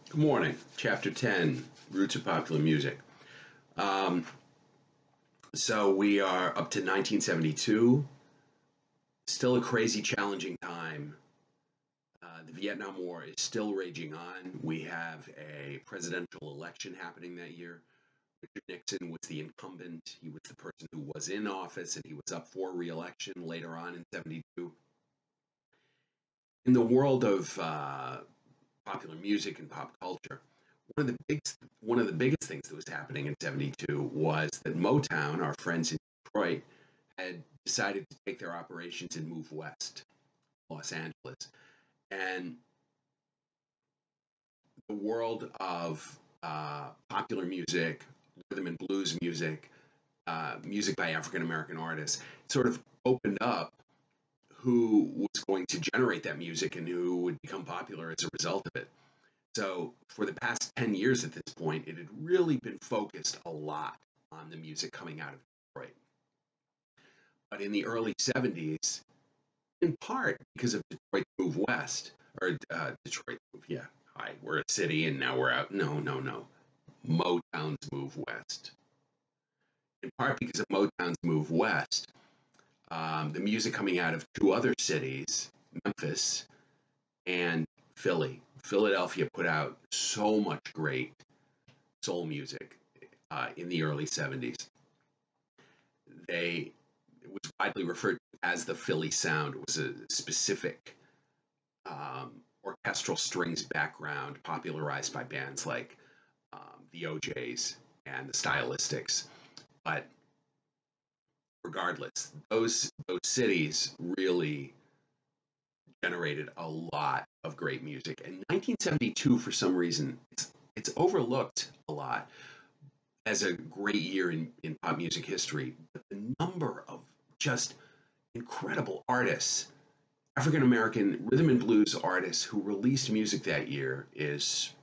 Good morning. Chapter 10, Roots of Popular Music. Um, so we are up to 1972. Still a crazy, challenging time. The Vietnam War is still raging on. We have a presidential election happening that year. Richard Nixon was the incumbent. He was the person who was in office, and he was up for re-election later on in 72. In the world of popular music and pop culture, one of the biggest things that was happening in 72 was that Motown, our friends in Detroit, had decided to take their operations and move west, Los Angeles. And the world of popular music, rhythm and blues music, music by African American artists, sort of opened up who was going to generate that music and who would become popular as a result of it. So for the past 10 years at this point, it had really been focused a lot on the music coming out of Detroit. But in the early 70s, in part because of Detroit's move west, or Detroit move, yeah, hi, we're a city and now we're out. No, no, no. Motown's move west. In part because of Motown's move west, the music coming out of two other cities, Memphis and Philly. Philadelphia put out so much great soul music in the early 70s. It was widely referred to as the Philly sound. It was a specific orchestral strings background popularized by bands like the OJs and the Stylistics. But regardless, those cities really generated a lot of great music. And 1972, for some reason, it's overlooked a lot as a great year in pop music history. But the number of just incredible artists, African American rhythm and blues artists who released music that year is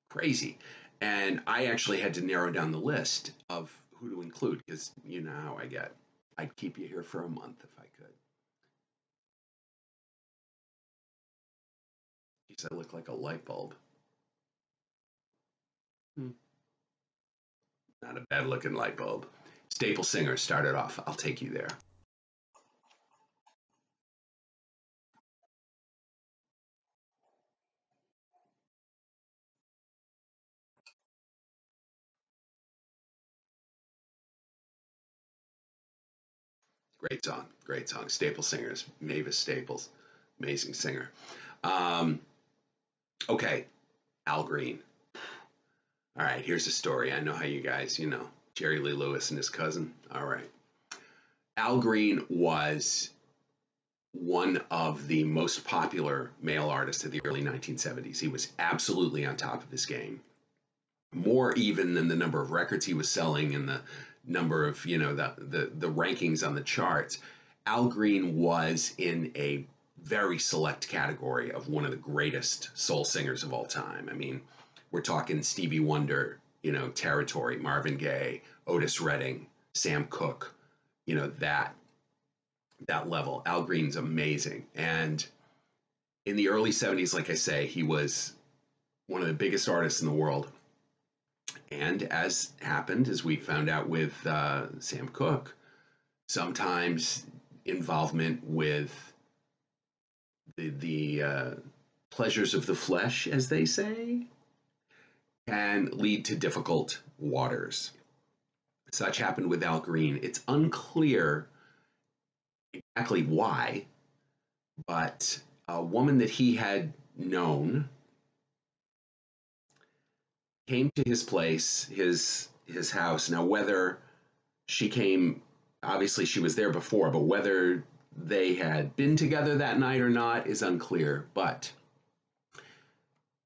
crazy. And I actually had to narrow down the list of who to include because you know how I get. I'd keep you here for a month if I could. Geez, I look like a light bulb. Hmm. Not a bad looking light bulb. Staple Singer started off. I'll take you there. Great song. Great song. Staple Singers. Mavis Staples. Amazing singer. Um, okay. Al Green. All right. Here's the story. I know how you guys, Jerry Lee Lewis and his cousin. All right. Al Green was one of the most popular male artists of the early 1970s. He was absolutely on top of his game, more even than the number of records he was selling and the number of the rankings on the charts. Al Green was in a very select category of one of the greatest soul singers of all time. I mean, we're talking Stevie Wonder, territory, Marvin Gaye, Otis Redding, Sam Cooke, that level. Al Green's amazing. And in the early 70s, like I say, he was one of the biggest artists in the world. And as happened, as we found out with Sam Cooke, sometimes involvement with the pleasures of the flesh, as they say, can lead to difficult waters. Such happened with Al Green. It's unclear exactly why, but a woman that he had known came to his place, his house. Now, whether she came, obviously she was there before, but whether they had been together that night or not is unclear. But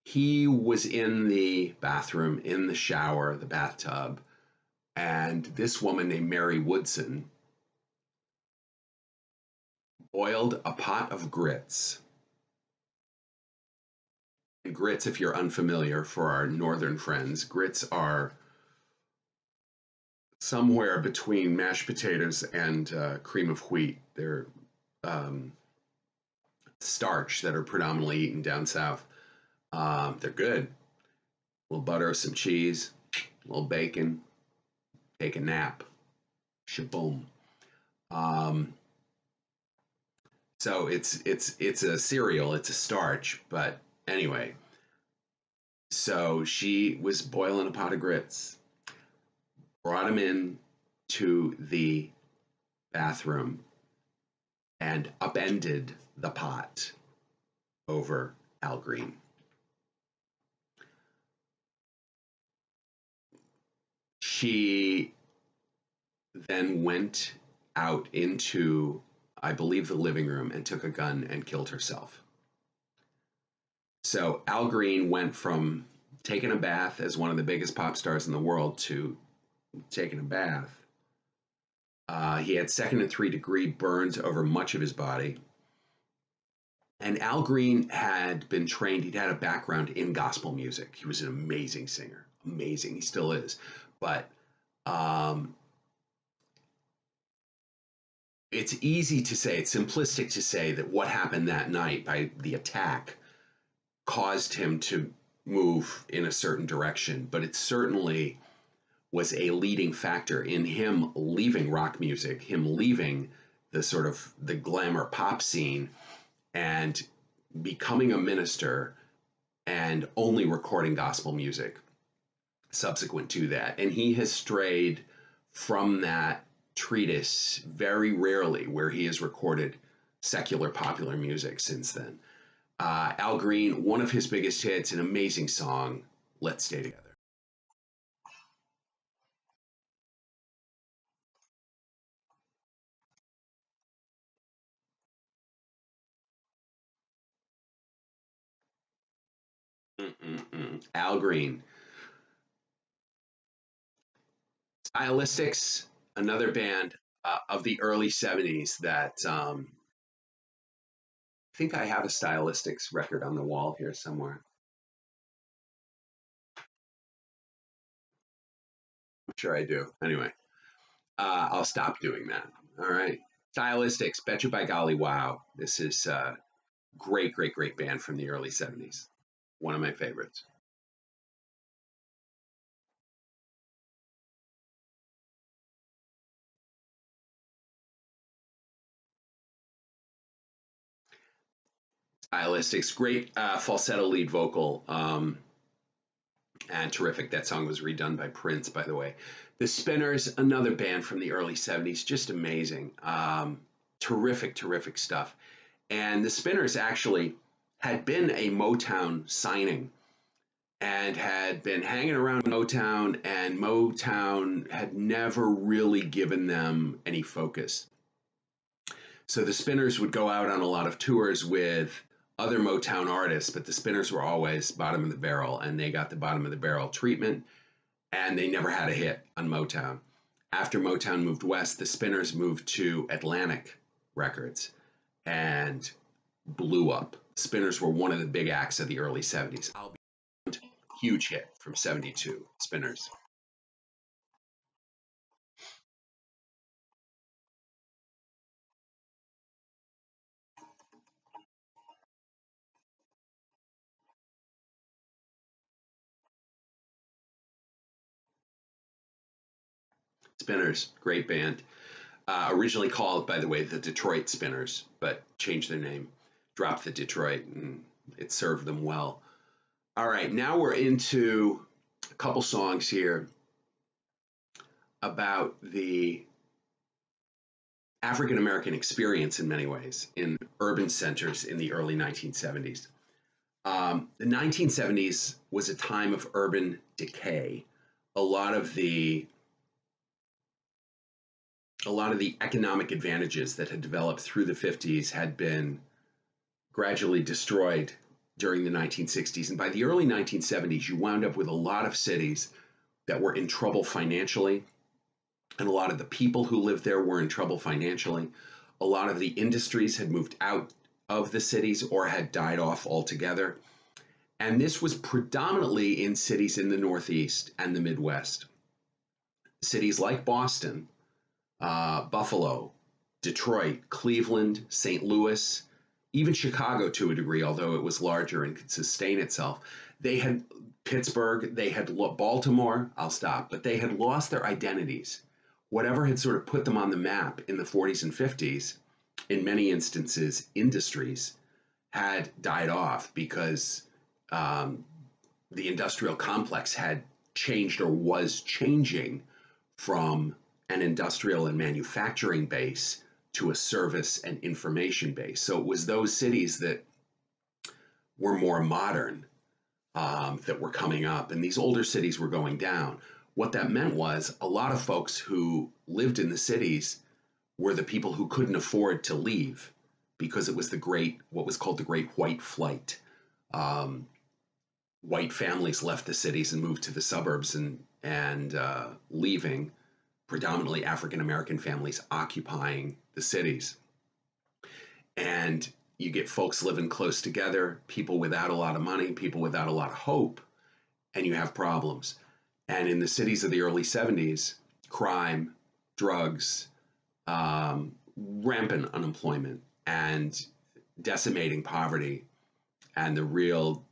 he was in the bathroom, in the shower, the bathtub, and this woman named Mary Woodson boiled a pot of grits. And grits, if you're unfamiliar, for our northern friends, grits are somewhere between mashed potatoes and cream of wheat. They're um, starch that are predominantly eaten down south. They're good. little butter, some cheese, a little bacon, take a nap, shaboom. Um, so it's a cereal, it's a starch, but anyway. So she was boiling a pot of grits, brought him in to the bathroom, and upended the pot over Al Green. She then went out into, I believe, the living room and took a gun and killed herself. So Al Green went from taking a bath as one of the biggest pop stars in the world to taking a bath. He had second and third-degree burns over much of his body. And Al Green had been trained, he'd had a background in gospel music. He was an amazing singer, amazing, he still is. But it's easy to say, it's simplistic to say that what happened that night by the attack caused him to move in a certain direction, but it certainly was a leading factor in him leaving rock music, him leaving the sort of the glamour pop scene and becoming a minister and only recording gospel music subsequent to that. And he has strayed from that treatise very rarely, where he has recorded secular popular music since then. Al Green, one of his biggest hits, an amazing song, Let's Stay Together. Al Green. Stylistics, another band of the early 70s that I think I have a Stylistics record on the wall here somewhere. I'm sure I do. Anyway, I'll stop doing that. All right. Stylistics, Bet You by Golly Wow. This is great, great, great band from the early 70s. One of my favorites. Stylistics, great falsetto lead vocal, and terrific. That song was redone by Prince, by the way. The Spinners, another band from the early 70s, just amazing. Terrific, terrific stuff. And the Spinners actually had been a Motown signing and had been hanging around Motown, and Motown had never really given them any focus. So the Spinners would go out on a lot of tours with other Motown artists, but the Spinners were always bottom of the barrel, and they got the bottom of the barrel treatment, and they never had a hit on Motown. After Motown moved west, the Spinners moved to Atlantic Records and blew up. Spinners were one of the big acts of the early 70s. Huge hit from 72, Spinners. Spinners, great band. Originally called, by the way, the Detroit Spinners, but changed their name, dropped the Detroit, and it served them well. All right, now we're into a couple songs here about the African American experience in many ways in urban centers in the early 1970s. The 1970s was a time of urban decay. A lot of the economic advantages that had developed through the 50s had been gradually destroyed during the 1960s. And by the early 1970s, you wound up with a lot of cities that were in trouble financially. And a lot of the people who lived there were in trouble financially. A lot of the industries had moved out of the cities or had died off altogether. And this was predominantly in cities in the Northeast and the Midwest. Cities like Boston, Buffalo, Detroit, Cleveland, St. Louis, even Chicago to a degree, although it was larger and could sustain itself, they had Pittsburgh, they had Baltimore, I'll stop, but they had lost their identities. Whatever had sort of put them on the map in the 40s and 50s, in many instances, industries had died off because um, the industrial complex had changed or was changing from an industrial and manufacturing base to a service and information base. So it was those cities that were more modern that were coming up, and these older cities were going down. What that meant was a lot of folks who lived in the cities were the people who couldn't afford to leave because it was what was called the Great White Flight. Um, White families left the cities and moved to the suburbs, and leaving predominantly African American families occupying the cities. And you get folks living close together, people without a lot of money, people without a lot of hope, and you have problems. And in the cities of the early 70s, crime, drugs, rampant unemployment, and decimating poverty, and the real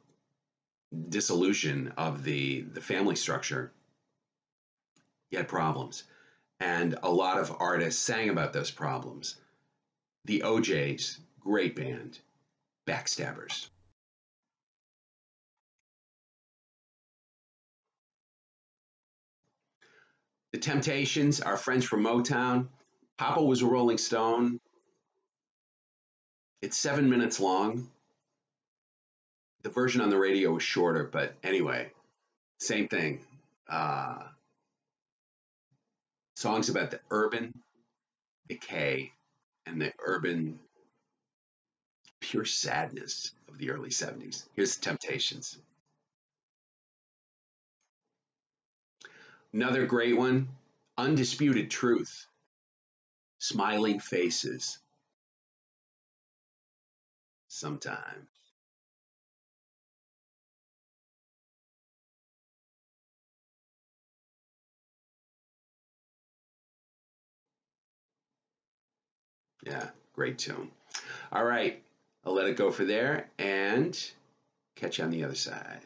dissolution of the family structure, you had problems. And a lot of artists sang about those problems. The OJs, great band, Backstabbers. The Temptations, our friends from Motown. Papa was a Rolling Stone. It's 7 minutes long. The version on the radio was shorter, but anyway, same thing. Uh, Songs about the urban decay and the urban pure sadness of the early 70s. Here's the Temptations. Another great one, Undisputed Truth, Smiling Faces, Sometime. Yeah, great tune. All right, I'll let it go for there and catch you on the other side.